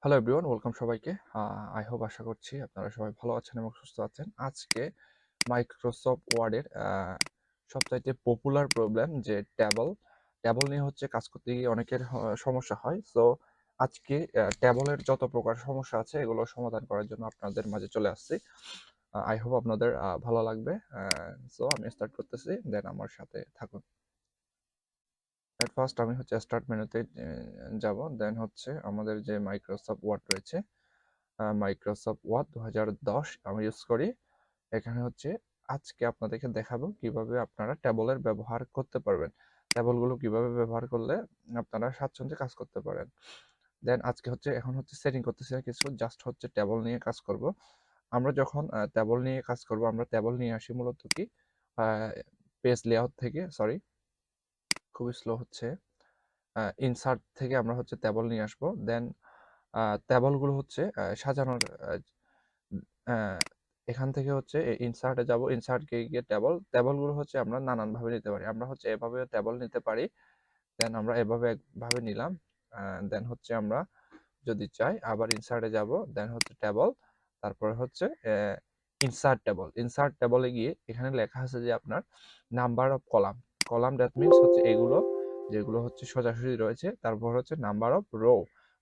Hello everyone, welcome সবাইকে। I hope আশা করছি আপনারা সবাই ভালো আছেন এবং সুস্থ আছেন। আজকে মাইক্রোসফট ওয়ার্ডের সবচাইতে পপুলার প্রবলেম যে ট্যাবল নিয়ে হচ্ছে কাজ করতে গিয়ে অনেকের সমস্যা হয়। সো আজকে ট্যাবলের যত প্রকার সমস্যা আছে এগুলো সমাধান করার জন্য আপনাদের মাঝে চলে আসছি। আই হোপ আপনাদের ভালো লাগবে। সো আমি স্টার্ট করতেছি, দেন আমার সাথে থাকুন। এট ফার্স্ট আমি হচ্ছে স্টার্ট মেনুতে যাব, দেন হচ্ছে আমাদের যে মাইক্রোসফট ওয়ার্ড রয়েছে, মাইক্রোসফট ওয়ার্ড 2010 আমি ইউজ করি। এখানে হচ্ছে আজকে আপনাদেরকে দেখাবো কিভাবে আপনারা ট্যাবলের ব্যবহার করতে পারবেন, ট্যাবলগুলো কিভাবে ব্যবহার করলে আপনারা স্বাচ্ছন্দ্যে কাজ করতে পারেন। দেন আজকে হচ্ছে এখন হচ্ছে সেটিং করতেছি না কিছু, জাস্ট হচ্ছে ট্যাবল নিয়ে কাজ করব। আমরা যখন ট্যাবল নিয়ে কাজ করব, আমরা ট্যাবল নিয়ে আসি মূলত কি পেজ লেআউট থেকে, সরি খুবই স্লো হচ্ছে, ইনসার্ট থেকে আমরা হচ্ছে ট্যাবল নিয়ে আসবো। দেন ট্যাবলগুলো হচ্ছে সাজানোর আহ, এখান থেকে হচ্ছে ইনসার্টে যাব, ইনসার্টকে গিয়ে ট্যাবলগুলো হচ্ছে আমরা নানানভাবে নিতে পারি। আমরা হচ্ছে এভাবে ট্যাবল নিতে পারি, দেন আমরা এভাবে একভাবে নিলাম। দেন হচ্ছে আমরা যদি চাই আবার ইনসার্টে যাব, দেন হচ্ছে ট্যাবল, তারপরে হচ্ছে ইনসার্ট ট্যাবলে গিয়ে এখানে লেখা আছে যে আপনার number of column. Column that means হচ্ছে এগুলো যেগুলো হচ্ছে সোজাসুজি রয়েছে, তারপর হচ্ছে নাম্বার অফ রো।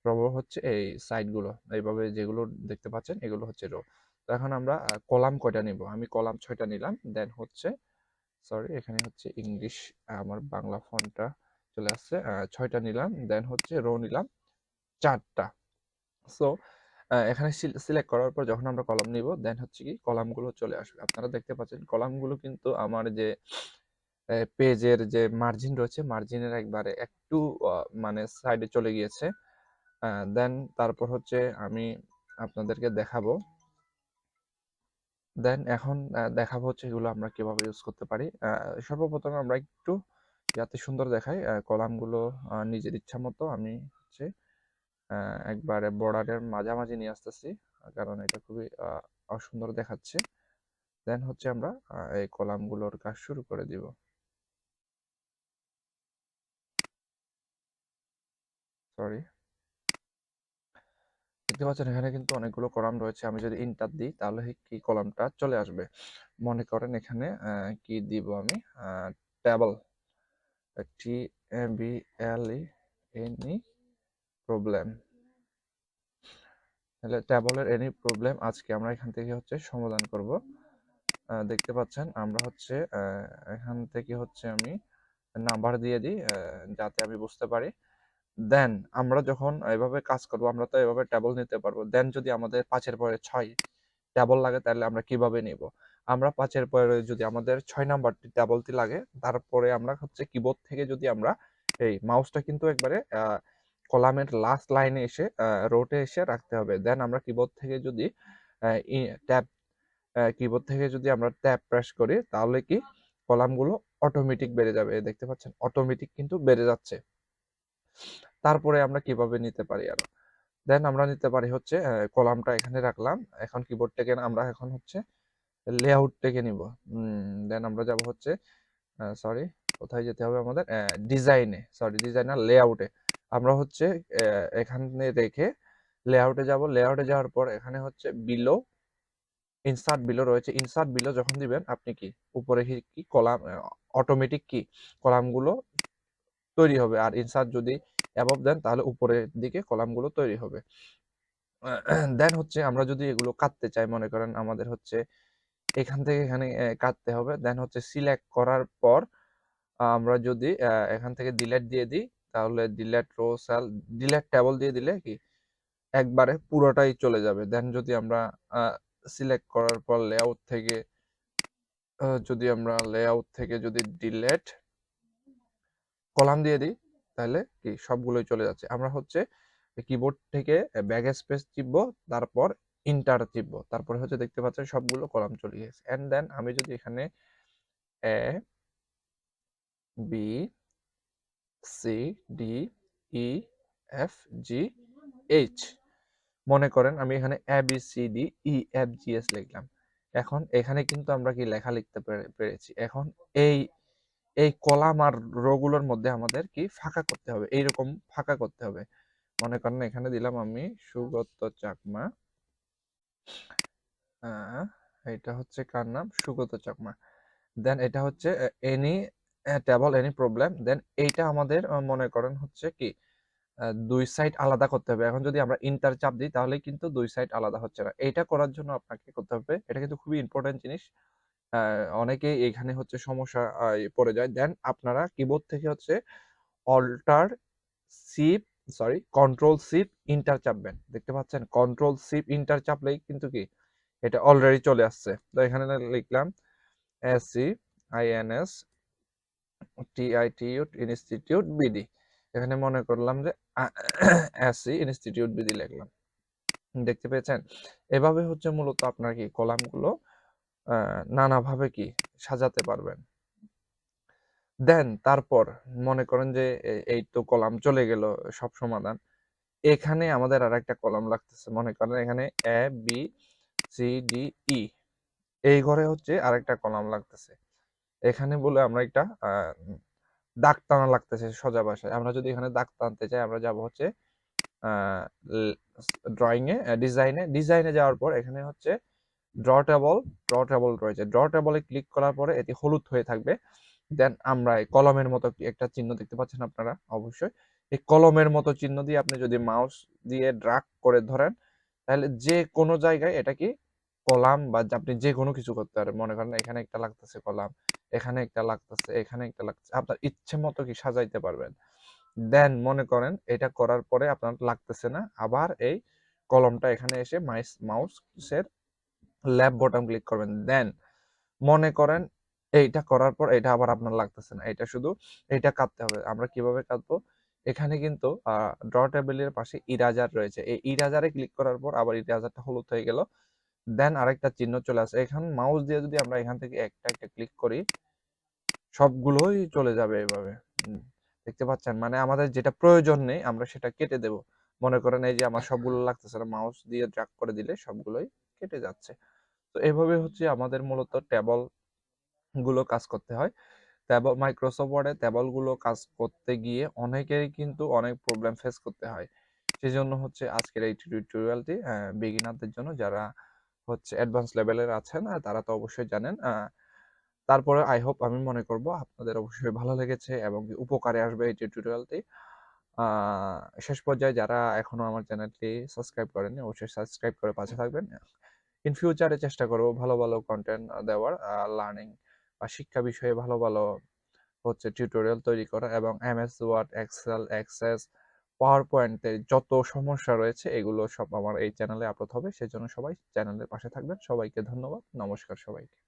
রো হচ্ছে এই সাইডগুলো এইভাবে যেগুলো দেখতে পাচ্ছেন এগুলো হচ্ছে রো। তো এখন আমরা কলাম কয়টা নিব, আমি কলাম 6টা নিলাম। দেন হচ্ছে সরি এখানে হচ্ছে ইংলিশ, আমার বাংলা ফন্টটা চলে আসছে। 6টা নিলাম, দেন হচ্ছে রো নিলাম 4টা। সো এখানে সিলেক্ট করার পর যখন আমরা কলাম নিব, দেন হচ্ছে কি কলামগুলো চলে আসবে। আপনারা দেখতে পাচ্ছেন কলামগুলো কিন্তু আমার যে পেজের যে মার্জিন রয়েছে, মার্জিনের একবারে একটু মানে সাইডে চলে গিয়েছে। দেন তারপর হচ্ছে আমি আপনাদেরকে দেখাবো, দেন এখন দেখাবো হচ্ছে এগুলো আমরা কিভাবে ইউজ করতে পারি। সর্বপ্রথমে আমরা একটু যাতে সুন্দর দেখাই কলামগুলো নিজের ইচ্ছা মতো আমি হচ্ছে একবারে বর্ডারের মাঝামাঝি নিয়ে আসতেছি, কারণ এটা খুবই অসুন্দর দেখাচ্ছে। দেন হচ্ছে আমরা এই কলামগুলোর কাজ শুরু করে দিব। সরি, দেখতে পাচ্ছেন এখানে কিন্তু অনেকগুলো কলাম রয়েছে। আমি যদি ইন্টার দিই তাহলে কি কলামটা চলে আসবে। মনে করেন এখানে কি দিব আমি, ট্যাবল, TABLE প্রবলেম। তাহলে ট্যাবলের এনি প্রবলেম আজকে আমরা এখান থেকে হচ্ছে সমাধান করব। দেখতে পাচ্ছেন আমরা হচ্ছে এখান থেকে হচ্ছে আমি নাম্বার দিয়ে দিই যাতে আমি বুঝতে পারি। দেন আমরা যখন এভাবে কাজ করব, আমরা তো এভাবে ট্যাবল নিতে পারবো। দেন যদি আমাদের 5-এর পরে 6 ট্যাবল লাগে তাহলে আমরা কিভাবে নিব? আমরা 5-এর পরে যদি আমাদের 6 নাম্বারটি ট্যাবলটি লাগে, তারপরে আমরা হচ্ছে কিবোর্ড থেকে যদি আমরা এই মাউসটা কিন্তু একবারে কলামের লাস্ট লাইনে এসে রোটে এসে রাখতে হবে। দেন আমরা কিবোর্ড থেকে যদি ট্যাব কিবোর্ড থেকে যদি আমরা ট্যাব প্রেস করি তাহলে কি কলামগুলো অটোমেটিক বেড়ে যাবে। দেখতে পাচ্ছেন অটোমেটিক কিন্তু বেড়ে যাচ্ছে। তারপরে আমরা কিভাবে নিতে পারি আরো, দেন আমরা নিতে পারি হচ্ছে কলামটা এখানে রাখলাম। এখন কিবোর্ড থেকে আমরা এখন হচ্ছে লেআউট থেকে নিব। দেন আমরা যাব হচ্ছে সরি কোথায় যেতে হবে আমাদের, ডিজাইনে, সরি ডিজাইনার লেআউটে। আমরা হচ্ছে এখানে রেখে লেআউটে যাব। লেআউটে যাওয়ার পর এখানে হচ্ছে বিলো, ইনসার্ট বিলো রয়েছে। ইনসার্ট বিলো যখন দিবেন আপনি কি উপরে কি কলাম অটোমেটিক কি কলামগুলো তৈরি হবে, আর ইনসার্ট যদি অ্যাবভ দেন তাহলে উপরের দিকে কলামগুলো তৈরি হবে। দেন হচ্ছে আমরা যদি এগুলো কাটতে চাই, মনে করেন আমাদের হচ্ছে এখান থেকে এখানে কাটতে হবে। দেন হচ্ছে সিলেক্ট করার পর আমরা যদি এখান থেকে ডিলেট দিয়ে দিই তাহলে delete row cell, delete table দিয়ে দিলে কি একবারে পুরোটাই চলে যাবে। দেন যদি আমরা সিলেক্ট করার পর লেআউট থেকে যদি আমরা লেআউট থেকে যদি ডিলেট কলাম দিয়ে দিই তাহলে কি সবগুলোই চলে যাচ্ছে। আমরা হচ্ছে কিবোর্ড থেকে ব্যাক স্পেস টিপবো, তারপর ইন্টার টিপবো, তারপরে হচ্ছে দেখতে পাচ্ছেন সবগুলো কলাম চলে গেছে। এন্ড দেন আমি যদি এখানে A B C D E F G H, মনে করেন আমি এখানে A B C D E F G S লিখলাম। এখন এখানে কিন্তু আমরা কি লেখা লিখতে পেরেছি। এখন এই এই কলাম আর রো গুলোর মধ্যে আমাদের কি ফাঁকা করতে হবে, এইরকম ফাঁকা করতে হবে। মনে করেন এখানে দিলাম আমি সুগত চাকমা, এটা হচ্ছে কার নাম, সুগত চাকমা। দেন এটা হচ্ছে এনি টেবল এনি প্রবলেম। দেন এইটা আমাদের মনে করেন হচ্ছে কি দুই সাইড আলাদা করতে হবে। এখন যদি আমরা ইন্টার চাপ দিই তাহলে কিন্তু দুই সাইড আলাদা হচ্ছে না। এইটা করার জন্য আপনাকে করতে হবে, এটা কিন্তু খুবই ইম্পর্টেন্ট জিনিস। অনেকেই এখানে হচ্ছে সমস্যা পড়ে যায়। দেন আপনারা কিবোর্ড থেকে হচ্ছে alter shift control shift enter চাপবেন। দেখতে পাচ্ছেন কন্ট্রোল শিফট ইন্টার চাপলেই কিন্তু কি এটা অলরেডি চলে আসছে। তো এখানে লিখলাম এসি আইএনএস টিআইটিউ ইনস্টিটিউট বিডি। এখানে মনে করলাম যে এসি ইনস্টিটিউট বিডি লিখলাম। দেখতে পেয়েছেন? এভাবে হচ্ছে মূলত আপনার কি কলামগুলো নানাভাবে কি সাজাতে পারবেন। দেন তারপর মনে করেন যে এই তো কলাম চলে গেল সব সমাধান। এখানে আমাদের আরেকটা কলাম লাগতেছে। মনে করেন এখানে এ বি সি ডি ই, এই ঘরে হচ্ছে আরেকটা কলাম লাগতেছে। এখানে বলে আমরা একটা দাগ টানা লাগতেছে সোজা ভাষায়। আমরা যদি এখানে দাগ টানতে চাই আমরা যাব হচ্ছে ড্রয়িং এ ডিজাইনে যাওয়ার পর এখানে হচ্ছে ড্র টেবল রয়েছে। ড্র টেবলে ক্লিক করার পরে এটি হলুদ হয়ে থাকবে। দেন আমরা এই কলমের মতো একটা চিহ্ন দেখতে পাচ্ছেন আপনারা অবশ্যই। এই কলমের মতো চিহ্ন দিয়ে আপনি যদি মাউস দিয়ে ড্রাগ করে ধরেন তাহলে যে কোনো জায়গায় এটা কি কলাম বা আপনি যে কোনো কিছু করতে পারেন। মনে করেন এখানে একটা লাগতেছে কলাম, এখানে একটা লাগতেছে, এখানে একটা লাগতেছে, আপনার ইচ্ছে মতো কি সাজাইতে পারবেন। দেন মনে করেন এটা করার পরে আপনার লাগতেছে না, আবার এই কলমটা এখানে এসে মাউসের লেফট বটন ক্লিক করবেন। দেন মনে করেন এইটা করার পর এটা আবার আপনার লাগতেছে না, এটা শুধু এটা কাটতে হবে। আমরা কিভাবে কাটবো, এখানে কিন্তু ড্র টেবিলের পাশে ইরেজার রয়েছে। এই ইরেজারে ক্লিক করার পর আবার ইরেজারটা হলুদ হয়ে গেল। দেন আরেকটা চিহ্ন চলে আসে। এখন মাউস দিয়ে যদি আমরা এখান থেকে একটা একটা ক্লিক করি সবগুলোই চলে যাবে এভাবে। দেখতে পাচ্ছেন? মানে আমাদের যেটা প্রয়োজন নেই আমরা সেটা কেটে দেব। মনে করেন এই যে আমার সবগুলো লাগতেছে না, মাউস দিয়ে ড্র্যাগ করে দিলে সবগুলোই কেটে যাচ্ছে। তো এভাবে হচ্ছে আমাদের মূলত টেবল গুলো কাজ করতে হয়। মাইক্রোসফট ওয়ার্ডে টেবল গুলো কাজ করতে গিয়ে অনেকেরই কিন্তু অনেক প্রবলেম ফেস করতে হয়। সেজন্য হচ্ছে আজকের এই টিউটোরিয়ালটি বিগিনারদের জন্য, যারা হচ্ছে অ্যাডভান্স লেভেলের আছেন তারা তো অবশ্যই জানেন। তারপরে আই হোপ, আমি মনে করব আপনাদের অবশ্যই ভালো লেগেছে এবং উপকারে আসবে এই টিউটোরিয়ালটি। শেষ পর্যায়ে যারা এখনো আমার চ্যানেলটি সাবস্ক্রাইব করেননি অবশ্যই সাবস্ক্রাইব করে পাশে থাকবেন। ইন ফিউচারে চেষ্টা করব ভালো ভালো কন্টেন্ট দেওয়ার, লার্নিং বা শিক্ষা বিষয়ে ভালো ভালো হচ্ছে টিউটোরিয়াল তৈরি করা, এবং এমএস ওয়ার্ড, এক্সেল, অ্যাক্সেস, পাওয়ার পয়েন্টের যত সমস্যা রয়েছে এগুলো সব আমার এই চ্যানেলে আপলোড হবে। সেজন্য সবাই চ্যানেলের পাশে থাকবেন। সবাইকে ধন্যবাদ। নমস্কার সবাইকে।